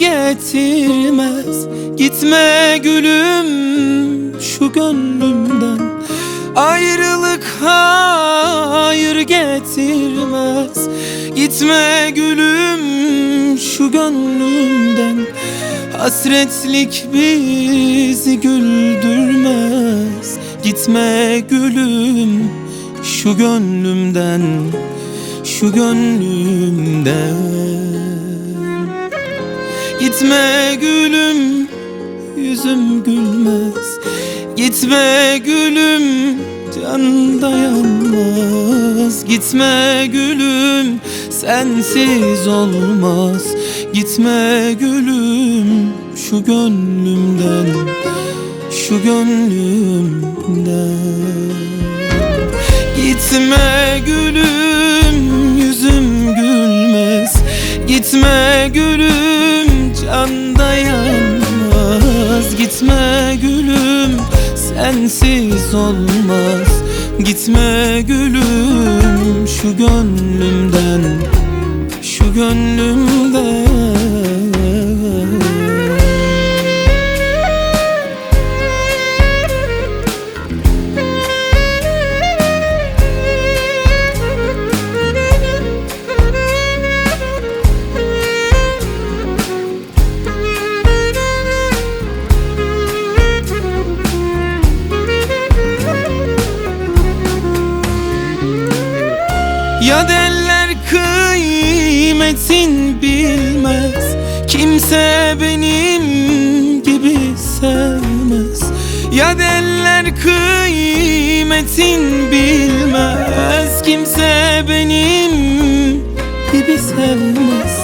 getirmez. Gitme gülüm şu gönlümden. Ayrılık hayır getirmez. Gitme gülüm şu gönlümden. Hasretlik bizi güldürmez. Gitme gülüm şu gönlümden, şu gönlümden. Gitme gülüm, yüzüm gülmez. Gitme gülüm, can dayanmaz. Gitme gülüm, sensiz olmaz. Gitme gülüm şu gönlümden, şu gönlümden. Gitme gülüm, yüzüm gülmez. Gitme gülüm, can dayanmaz. Gitme gülüm, sensiz olmaz. Gitme gülüm şu gönlümden, şu gönlümden. Ya derler kıymetin bilmez. Kimse benim gibi sevmez. Ya derler kıymetin bilmez. Kimse benim gibi sevmez.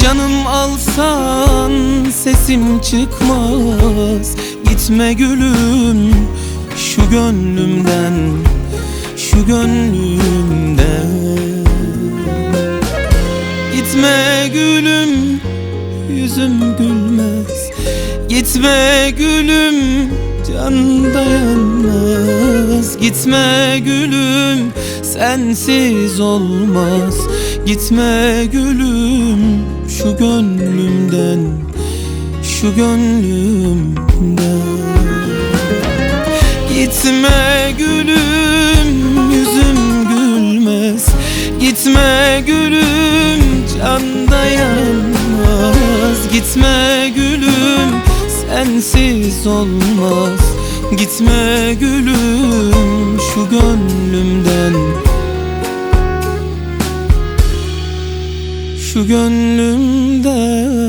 Canım alsan sesim çıkmaz. Gitme gülüm şu gönlümden, şu gönlümden. Gitme gülüm, yüzüm gülmez. Gitme gülüm, can dayanmaz. Gitme gülüm, sensiz olmaz. Gitme gülüm şu gönlümden, şu gönlümden. Gitme gülüm, yüzüm gülmez. Gitme gülüm, can dayanmaz. Gitme gülüm, sensiz olmaz. Gitme gülüm şu gönlümden, şu gönlümden.